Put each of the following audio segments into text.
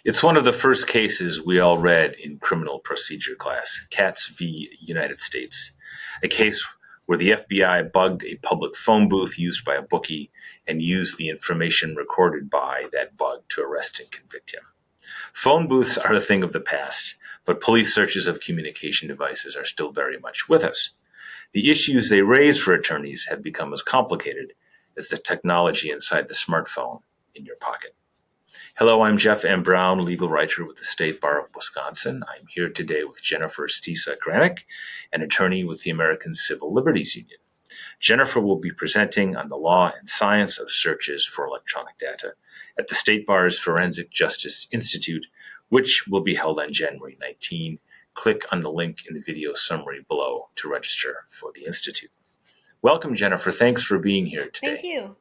It's one of the first cases we all read in criminal procedure class, Katz v. United States, a case where the FBI bugged a public phone booth used by a bookie and used the information recorded by that bug to arrest and convict him. Phone booths are a thing of the past, but police searches of communication devices are still very much with us. The issues they raise for attorneys have become as complicated as the technology inside the smartphone in your pocket. Hello, I'm Jeff M. Brown, legal writer with the State Bar of Wisconsin. I'm here today with Jennifer Stisa Granick, an attorney with the American Civil Liberties Union. Jennifer will be presenting on the law and science of searches for electronic data at the State Bar's Forensic Justice Institute, which will be held on January 19. Click on the link in the video summary below to register for the Institute. Welcome, Jennifer. Thanks for being here today. Thank you.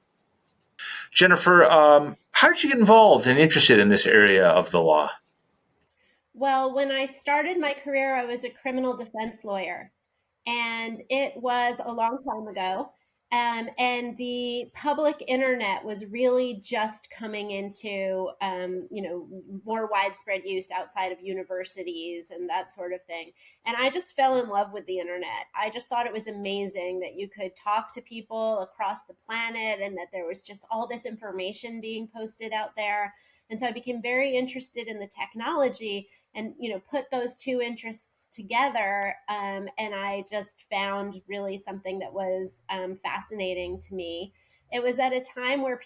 Jennifer, how did you get involved and interested in this area of the law? Well, when I started my career, I was a criminal defense lawyer, and it was a long time ago. And the public internet was really just coming into, more widespread use outside of universities and that sort of thing. And I just fell in love with the internet. I just thought it was amazing that you could talk to people across the planet and that there was just all this information being posted out there. And so I became very interested in the technology and, put those two interests together. And I just found really something that was fascinating to me. It was at a time where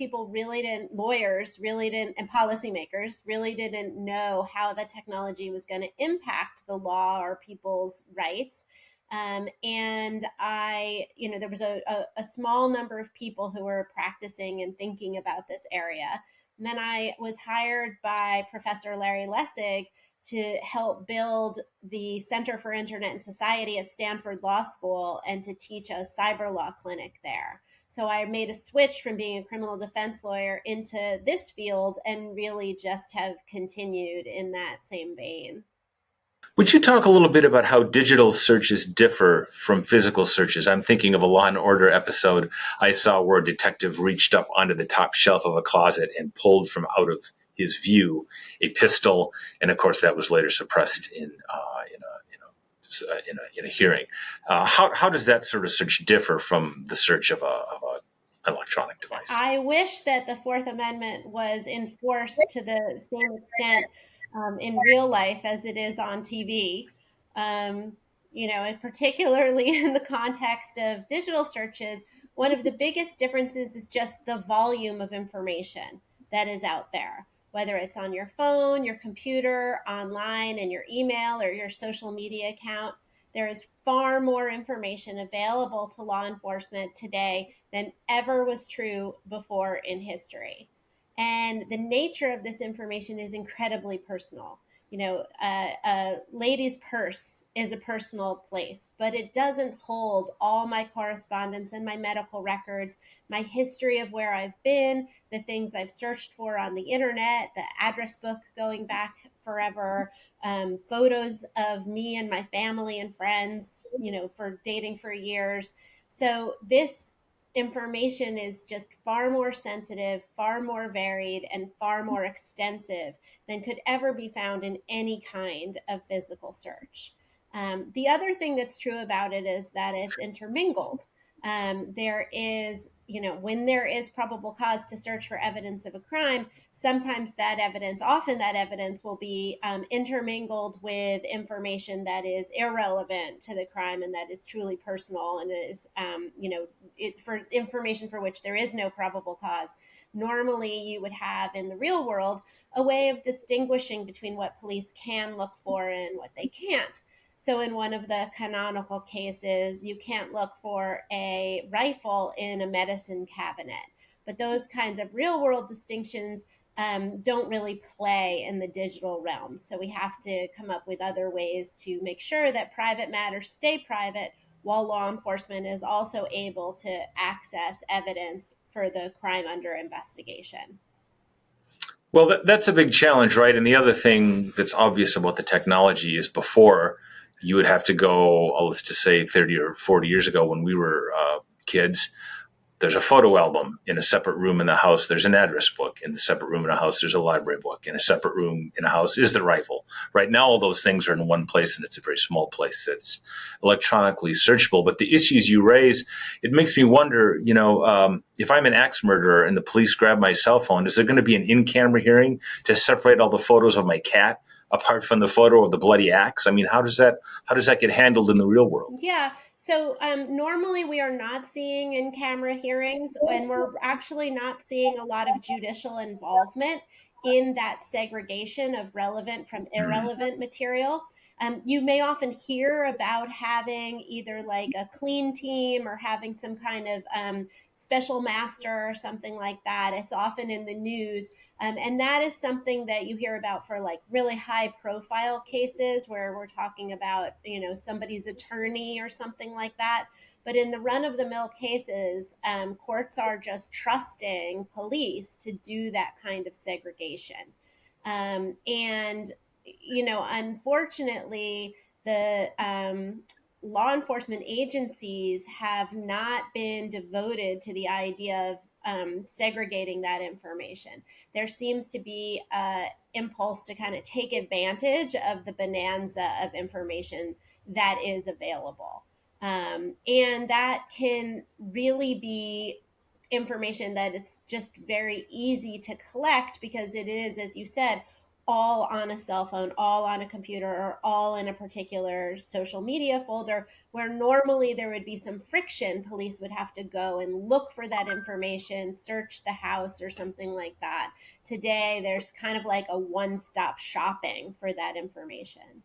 lawyers really didn't, and policymakers really didn't know how the technology was going to impact the law or people's rights. And there was a small number of people who were practicing and thinking about this area. And then I was hired by Professor Larry Lessig to help build the Center for Internet and Society at Stanford Law School and to teach a cyber law clinic there. So I made a switch from being a criminal defense lawyer into this field and really just have continued in that same vein. Would you talk a little bit about how digital searches differ from physical searches? I'm thinking of a Law and Order episode I saw where a detective reached up onto the top shelf of a closet and pulled from out of his view a pistol, and of course that was later suppressed in a hearing. How does that sort of search differ from the search of an electronic device? I wish that the Fourth Amendment was enforced to the same extent in real life as it is on TV. And particularly in the context of digital searches, one of the biggest differences is just the volume of information that is out there, whether it's on your phone, your computer, online, in your email or your social media account. There is far more information available to law enforcement today than ever was true before in history. And the nature of this information is incredibly personal. A lady's purse is a personal place, but it doesn't hold all my correspondence and my medical records, my history of where I've been, the things I've searched for on the internet, the address book going back forever, photos of me and my family and friends, for dating for years. So this information is just far more sensitive, far more varied, and far more extensive than could ever be found in any kind of physical search. The other thing that's true about it is that it's intermingled. There is, when there is probable cause to search for evidence of a crime, often that evidence will be intermingled with information that is irrelevant to the crime and that is truly personal and is, for information for which there is no probable cause. Normally, you would have in the real world a way of distinguishing between what police can look for and what they can't. So in one of the canonical cases, you can't look for a rifle in a medicine cabinet. But those kinds of real world distinctions don't really play in the digital realm. So we have to come up with other ways to make sure that private matters stay private while law enforcement is also able to access evidence for the crime under investigation. Well, that's a big challenge, right? And the other thing that's obvious about the technology is before you would have to go, let's just say 30 or 40 years ago when we were kids, There's a photo album in a separate room in the house. There's an address book in the separate room in a house. There's a library book in a separate room in a house. Is the rifle. Right now, all those things are in one place, and it's a very small place that's electronically searchable. But the issues you raise, it makes me wonder, if I'm an axe murderer and the police grab my cell phone, is there going to be an in-camera hearing to separate all the photos of my cat apart from the photo of the bloody axe? I mean, how does that get handled in the real world? Yeah. So normally we are not seeing in camera hearings, and we're actually not seeing a lot of judicial involvement in that segregation of relevant from irrelevant material. You may often hear about having either like a clean team or having some kind of special master or something like that. It's often in the news. And that is something that you hear about for like really high profile cases where we're talking about, somebody's attorney or something like that. But in the run of the mill cases, courts are just trusting police to do that kind of segregation. And, unfortunately, the law enforcement agencies have not been devoted to the idea of segregating that information. There seems to be an impulse to kind of take advantage of the bonanza of information that is available. And that can really be information that it's just very easy to collect because it is, as you said, all on a cell phone, all on a computer, or all in a particular social media folder, where normally there would be some friction. Police would have to go and look for that information, search the house or something like that. Today, there's kind of like a one-stop shopping for that information.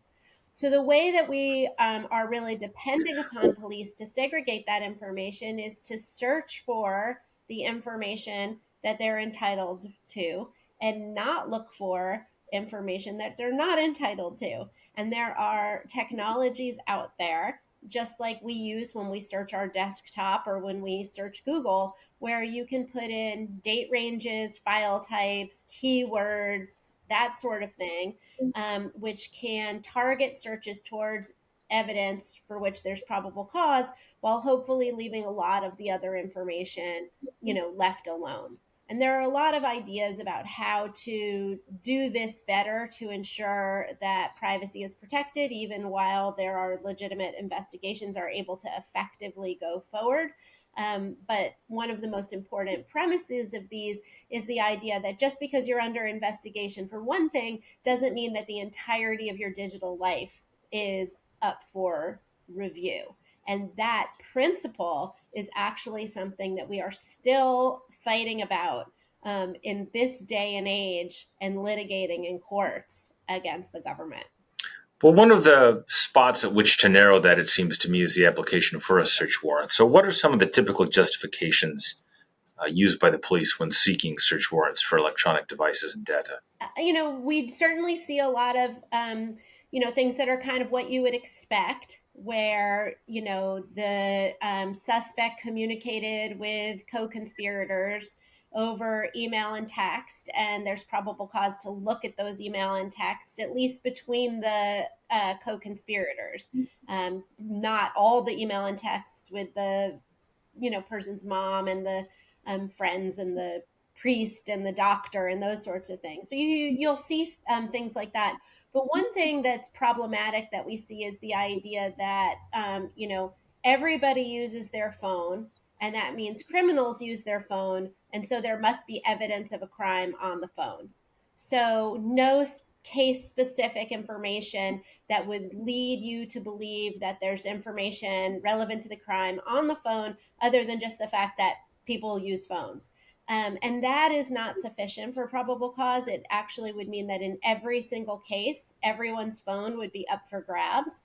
So the way that we are really depending upon police to segregate that information is to search for the information that they're entitled to and not look for information that they're not entitled to. And there are technologies out there, just like we use when we search our desktop or when we search Google, where you can put in date ranges, file types, keywords, that sort of thing, which can target searches towards evidence for which there's probable cause, while hopefully leaving a lot of the other information, left alone. And there are a lot of ideas about how to do this better to ensure that privacy is protected, even while there are legitimate investigations are able to effectively go forward. But one of the most important premises of these is the idea that just because you're under investigation for one thing doesn't mean that the entirety of your digital life is up for review. And that principle is actually something that we are still fighting about in this day and age and litigating in courts against the government. Well, one of the spots at which to narrow that, it seems to me, is the application for a search warrant. So, what are some of the typical justifications used by the police when seeking search warrants for electronic devices and data? We certainly see a lot of, things that are kind of what you would expect, where, the suspect communicated with co-conspirators over email and text, and there's probable cause to look at those email and texts, at least between the co-conspirators. Not all the email and texts with the, person's mom and the friends and the priest and the doctor and those sorts of things. But you'll see things like that. But one thing that's problematic that we see is the idea that, everybody uses their phone, and that means criminals use their phone. And so there must be evidence of a crime on the phone. So no case specific information that would lead you to believe that there's information relevant to the crime on the phone other than just the fact that people use phones. And that is not sufficient for probable cause. It actually would mean that in every single case, everyone's phone would be up for grabs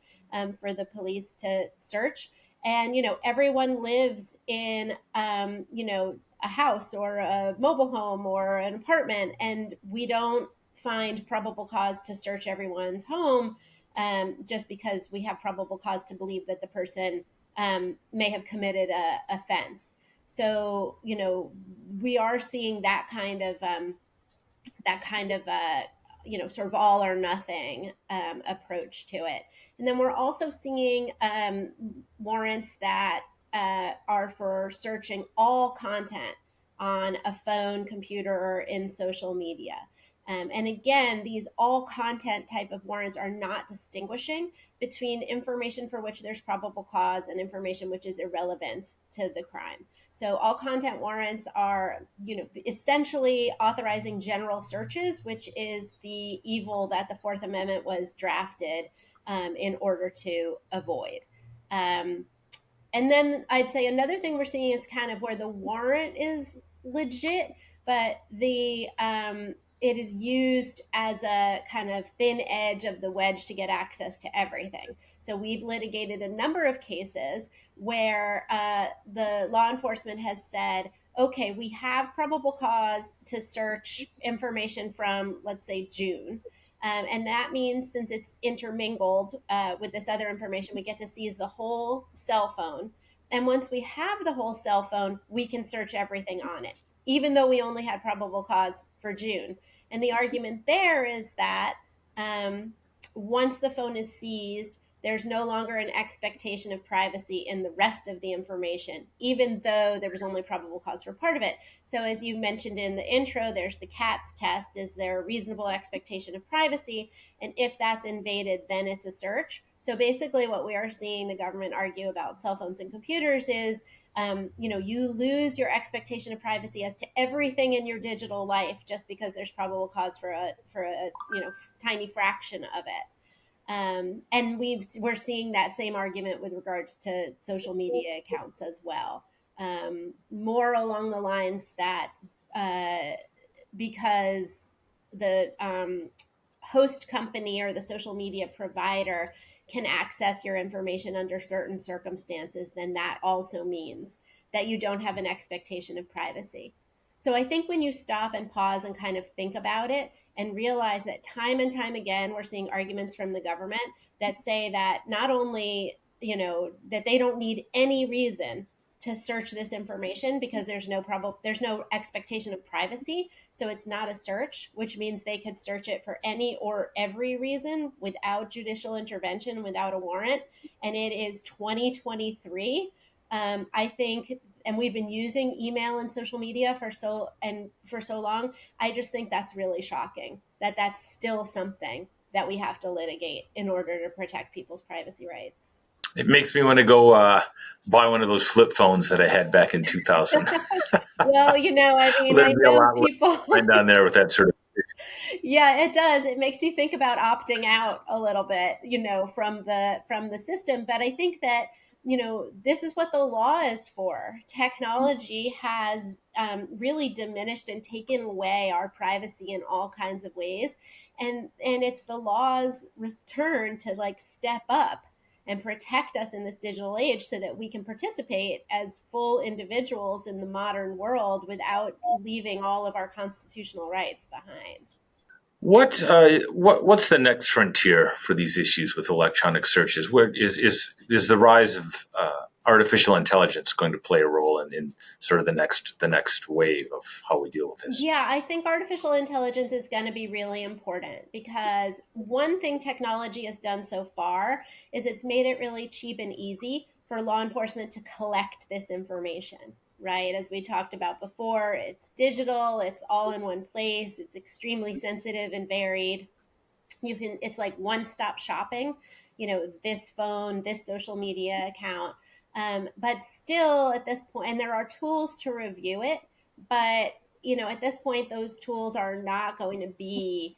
for the police to search. And, everyone lives in, a house or a mobile home or an apartment, and we don't find probable cause to search everyone's home just because we have probable cause to believe that the person may have committed a offense. So, we are seeing that kind of sort of all or nothing approach to it. And then we're also seeing warrants that are for searching all content on a phone, computer, or in social media. And again, these all content type of warrants are not distinguishing between information for which there's probable cause and information which is irrelevant to the crime. So all content warrants are, essentially authorizing general searches, which is the evil that the Fourth Amendment was drafted in order to avoid. Um, and then I'd say another thing we're seeing is kind of where the warrant is legit, but the it is used as a kind of thin edge of the wedge to get access to everything. So we've litigated a number of cases where the law enforcement has said, okay, we have probable cause to search information from, let's say, June. And that means since it's intermingled with this other information, we get to seize the whole cell phone. And once we have the whole cell phone, we can search everything on it, even though we only had probable cause for June. And the argument there is that once the phone is seized, there's no longer an expectation of privacy in the rest of the information, even though there was only probable cause for part of it. So as you mentioned in the intro, there's the CATS test. Is there a reasonable expectation of privacy? And if that's invaded, then it's a search. So basically what we are seeing the government argue about cell phones and computers is, you lose your expectation of privacy as to everything in your digital life just because there's probable cause for a tiny fraction of it. And we're seeing that same argument with regards to social media accounts as well. More along the lines that because the host company or the social media provider can access your information under certain circumstances, then that also means that you don't have an expectation of privacy. So I think when you stop and pause and kind of think about it and realize that time and time again, we're seeing arguments from the government that say that not only, that they don't need any reason to search this information because there's no expectation of privacy, so it's not a search, which means they could search it for any or every reason without judicial intervention, without a warrant. And it is 2023. I think, and we've been using email and social media for so long. I just think that's really shocking that that's still something that we have to litigate in order to protect people's privacy rights. It makes me want to go buy one of those flip phones that I had back in 2000. Well, I know people down there with that sort of. Yeah, it does. It makes you think about opting out a little bit, from the system. But I think that, this is what the law is for. Technology has really diminished and taken away our privacy in all kinds of ways, and it's the law's return to step up and protect us in this digital age so that we can participate as full individuals in the modern world without leaving all of our constitutional rights behind. What's the next frontier for these issues with electronic searches? Where is the rise of artificial intelligence going to play a role in sort of the next wave of how we deal with this? Yeah, I think artificial intelligence is going to be really important because one thing technology has done so far is it's made it really cheap and easy for law enforcement to collect this information, right? As we talked about before, it's digital, it's all in one place, it's extremely sensitive and varied. It's like one-stop shopping, this phone, this social media account. But still at this point, and there are tools to review it, but at this point, those tools are not going to be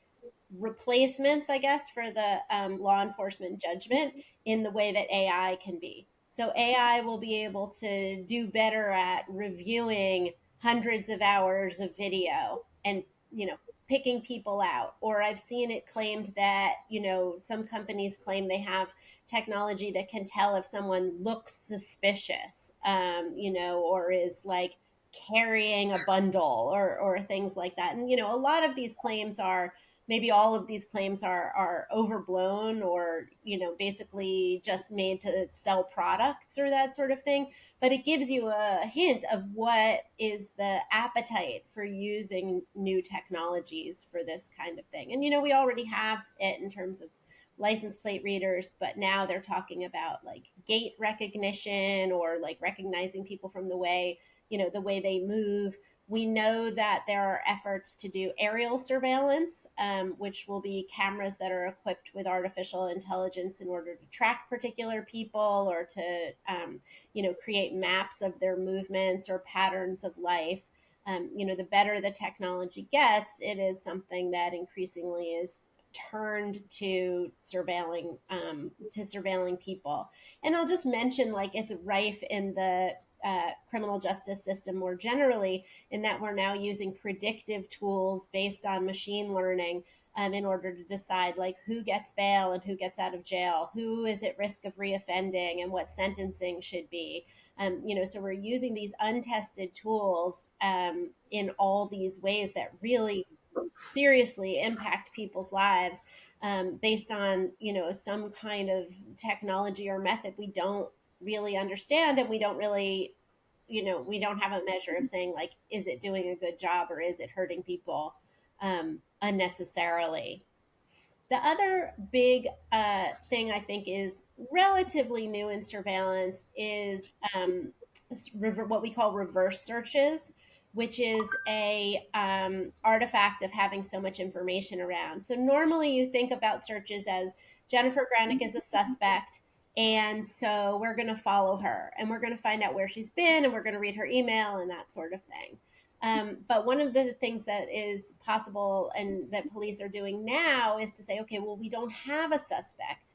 replacements, I guess, for the law enforcement judgment in the way that AI can be. So AI will be able to do better at reviewing hundreds of hours of video and, picking people out. Or I've seen it claimed that, some companies claim they have technology that can tell if someone looks suspicious, or is carrying a bundle or things like that. And, a lot of these claims are, maybe all of these claims are overblown or, basically just made to sell products or that sort of thing. But it gives you a hint of what is the appetite for using new technologies for this kind of thing. And, we already have it in terms of license plate readers, but now they're talking about like gait recognition or like recognizing people from the way, the way they move. We know that there are efforts to do aerial surveillance, which will be cameras that are equipped with artificial intelligence in order to track particular people or to, create maps of their movements or patterns of life. The better the technology gets, it is something that increasingly is turned to surveilling people. And I'll just mention, like, it's rife in the criminal justice system more generally, in that we're now using predictive tools based on machine learning in order to decide like who gets bail and who gets out of jail, who is at risk of reoffending, and what sentencing should be. So we're using these untested tools in all these ways that really seriously impact people's lives, based on some kind of technology or method we don't really understand, and we don't really, we don't have a measure of saying like, is it doing a good job or is it hurting people unnecessarily. The other big thing I think is relatively new in surveillance is what we call reverse searches, which is a artifact of having so much information around. So normally you think about searches as Jennifer Granick is a suspect, and so we're going to follow her and we're going to find out where she's been and we're going to read her email and that sort of thing. But one of the things that is possible and that police are doing now is to say, okay, well, we don't have a suspect.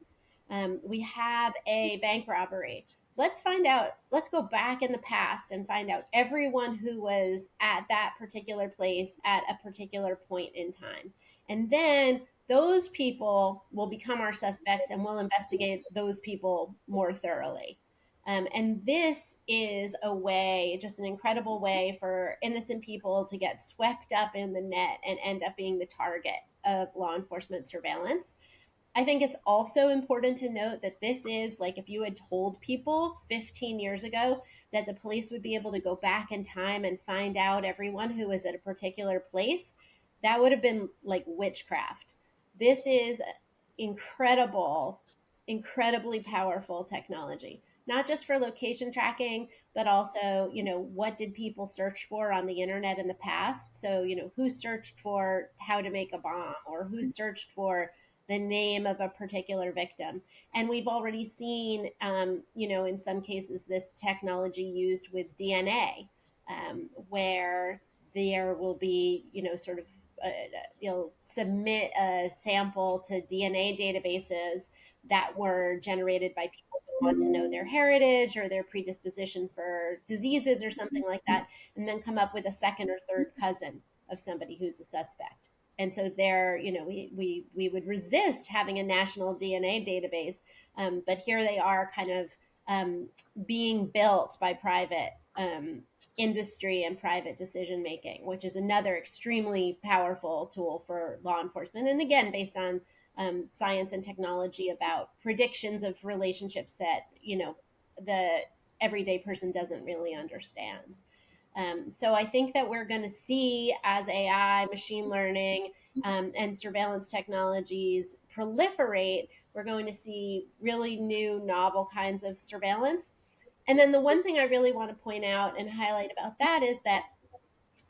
We have a bank robbery. Let's find out, let's go back in the past and find out everyone who was at that particular place at a particular point in time. And then those people will become our suspects and we'll investigate those people more thoroughly. And this is a way, just an incredible way for innocent people to get swept up in the net and end up being the target of law enforcement surveillance. I think it's also important to note that this is like, if you had told people 15 years ago that the police would be able to go back in time and find out everyone who was at a particular place, that would have been like witchcraft. This is incredible, incredibly powerful technology, not just for location tracking, but also, what did people search for on the internet in the past? So, who searched for how to make a bomb, or who searched for the name of a particular victim. And we've already seen, in some cases, this technology used with DNA, where there will be, sort of, you'll submit a sample to DNA databases that were generated by people who want to know their heritage or their predisposition for diseases or something like that, and then come up with a second or third cousin of somebody who's a suspect. And so there, we would resist having a national DNA database, but here they are, kind of being built by private industry and private decision making, which is another extremely powerful tool for law enforcement. And again, based on science and technology about predictions of relationships that the everyday person doesn't really understand. So I think that we're going to see, as AI, machine learning, and surveillance technologies proliferate, we're going to see really new, novel kinds of surveillance. And then the one thing I really want to point out and highlight about that is that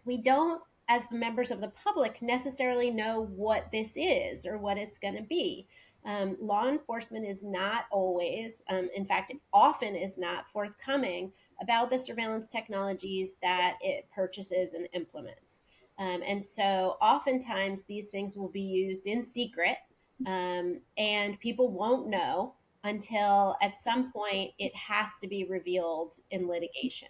we don't, as the members of the public, necessarily know what this is or what it's going to be. Law enforcement is not always, in fact, it often is not forthcoming about the surveillance technologies that it purchases and implements. And so oftentimes these things will be used in secret, and people won't know until at some point it has to be revealed in litigation.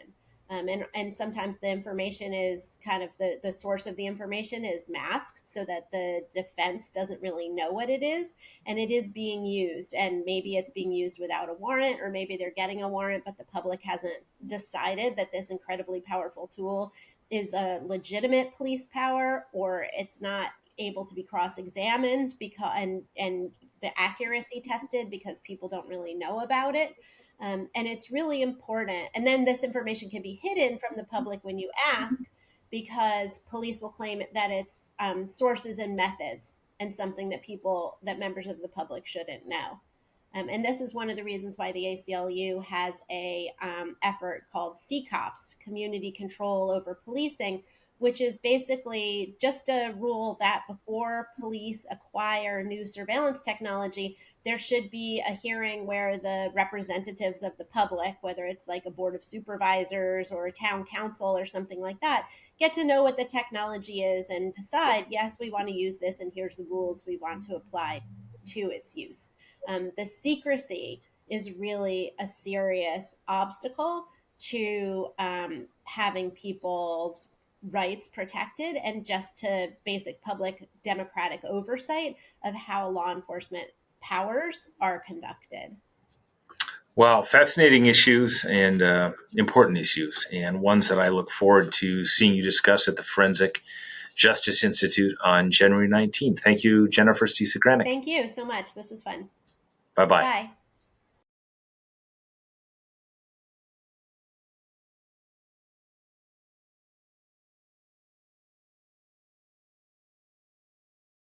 And sometimes the information is kind of the source of the information is masked so that the defense doesn't really know what it is, and it is being used, and maybe it's being used without a warrant, or maybe they're getting a warrant but the public hasn't decided that this incredibly powerful tool is a legitimate police power, or it's not able to be cross-examined because and the accuracy tested because people don't really know about it. And it's really important. And then this information can be hidden from the public when you ask, because police will claim that it's sources and methods and something that members of the public shouldn't know. And this is one of the reasons why the ACLU has a effort called CCOPS, Community Control Over Policing, which is basically just a rule that before police acquire new surveillance technology, there should be a hearing where the representatives of the public, whether it's like a board of supervisors or a town council or something like that, get to know what the technology is and decide, yes, we want to use this, and here's the rules we want to apply to its use. The secrecy is really a serious obstacle to having people's rights protected and just to basic public democratic oversight of how law enforcement powers are conducted. Well, fascinating issues and important issues, and ones that I look forward to seeing you discuss at the Forensic Justice Institute on January 19th. Thank you, Jennifer Stisa Granick. Thank you so much. This was fun. Bye-bye. Bye.